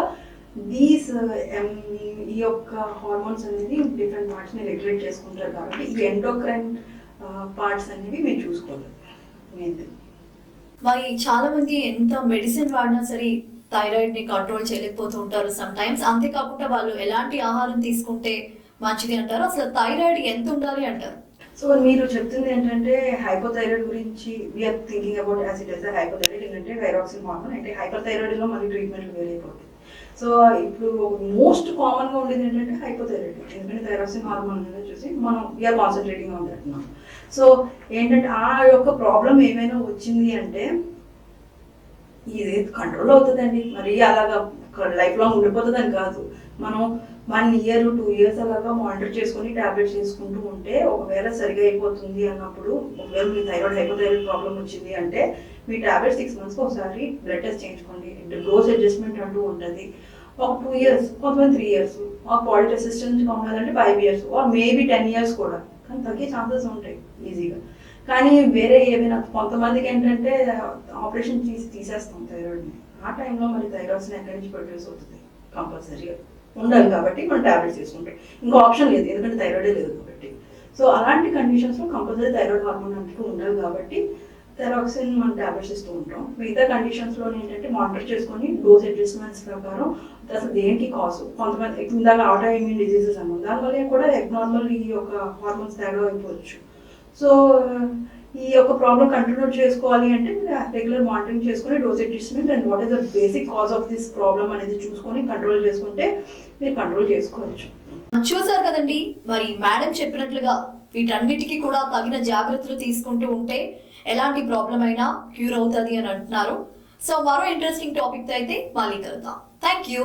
ఈ యొక్క హార్మోన్స్ అనేది డిఫరెంట్ పార్ట్స్ని రెగ్యులేట్ చేసుకుంటారు కాబట్టి ఈ ఎండోక్రైన్ పార్ట్స్ అనేవి మీరు చూసుకోవాలి. మరి చాలా మంది ఎంత మెడిసిన్ వాడినా సరే థైరాయిడ్ ని కంట్రోల్ చేయలేకపోతూ ఉంటారు సమ్ టైమ్స్. అంతేకాకుండా వాళ్ళు ఎలాంటి ఆహారం తీసుకుంటే మంచిది అంటారు, అసలు థైరాయిడ్ ఎంత ఉండాలి అంటారు? సో మీరు చెప్తుంది ఏంటంటే హైపోథైరాయిడ్ గురించి we are thinking about as it is hypothyroid ఏంటంటే థైరాక్సిన్ హార్మోన్ అంటే హైపర్ లో మళ్ళీ ట్రీట్మెంట్ వేరే అయిపోతుంది. సో ఇప్పుడు మోస్ట్ కామన్ గా ఉండేది ఏంటంటే హైపోథైరాయిడ్, ఎందుకంటే థైరాక్సిన్ హార్మోన్ అనేది చూసి మనం we are concentrating on that now. So ఏంటంటే ఆ యొక్క ప్రాబ్లం ఏమైనా వచ్చింది అంటే ఇది కంట్రోల్ అవుతుందండి, మరి అలాగా లైఫ్ లాంగ్ ఉండిపోతుంది అని కాదు. మనం 1 year 2 years అలాగా మానిటర్ చేసుకుని టాబ్లెట్స్ చేసుకుంటూ ఉంటే ఒకవేళ సరిగా అయిపోతుంది అన్నప్పుడు, ఒకవేళ మీ హైపోథైరాయిడ్ ప్రాబ్లం వచ్చింది అంటే మీ టాబ్లెట్ 6 months ఒకసారి బ్లడ్ టెస్ట్ చేయించుకోండి. డోస్ అడ్జస్ట్మెంట్ అంటూ ఉంటుంది. ఒక 2 years, కొంతమంది 3 years, ఒక పాలిట్ అసిస్టెంట్ కావాలంటే 5 years ఆర్ మేబీ 10 years కూడా, కానీ తగ్గే ఛాన్సెస్ ఉంటాయి ఈజీగా. కానీ వేరే ఏమైనా కొంతమందికి ఏంటంటే ఆపరేషన్ తీసేస్తాం థైరాయిడ్ని, ఆ టైంలో మరి థైరాయిడ్స్ని ఎక్కడి నుంచి ప్రొడ్యూస్ అవుతుంది, కంపల్సరీగా ఉండాలి కాబట్టి మనం టాబ్లెట్స్ తీసుకుంటాం, ఇంకా ఆప్షన్ లేదు ఎందుకంటే థైరాయిడే లేదు కాబట్టి. సో అలాంటి కండిషన్స్లో కంపల్సరీ థైరాయిడ్ హార్మోన్ అంటూ ఉండాలి కాబట్టి థైరాక్సిన్ మనం టాబ్లెట్స్ ఇస్తూ ఉంటాం. మిగతా కండిషన్స్లో ఏంటంటే మానిటర్ చేసుకొని డోస్ అడ్జస్ట్మెంట్స్ ప్రకారం అసలు దేనికి కాదు. కొంతమంది ఇందాక ఆటో ఇమ్యూన్ డిజీజెస్ అన్నాం, దానివల్ల కూడా ఎబ్నార్మల్ ఈ యొక్క హార్మోన్స్ తేడా అయిపోవచ్చు. సో ఈ యొక్క ప్రాబ్లం కంట్రోల్ చేసుకోవాలి అంటే రెగ్యులర్ మానిటరింగ్ చేసుకుని dose adjustment and what is the basic cause of this problem అనేది చూసుకొని కంట్రోల్ చేసుకుంటే మీరు కంట్రోల్ చేసుకోవచ్చు. చూసారు కదండి, మరి మేడం చెప్పినట్లుగా వీటన్నిటికీ కూడా తగిన జాగ్రత్తలు తీసుకుంటూ ఉంటే ఎలాంటి ప్రాబ్లం అయినా క్యూర్ అవుతుంది అని అంటున్నారు. సో మరో ఇంట్రెస్టింగ్ టాపిక్ తో అయితే మళ్ళీ కలుద్దాం. Thank you.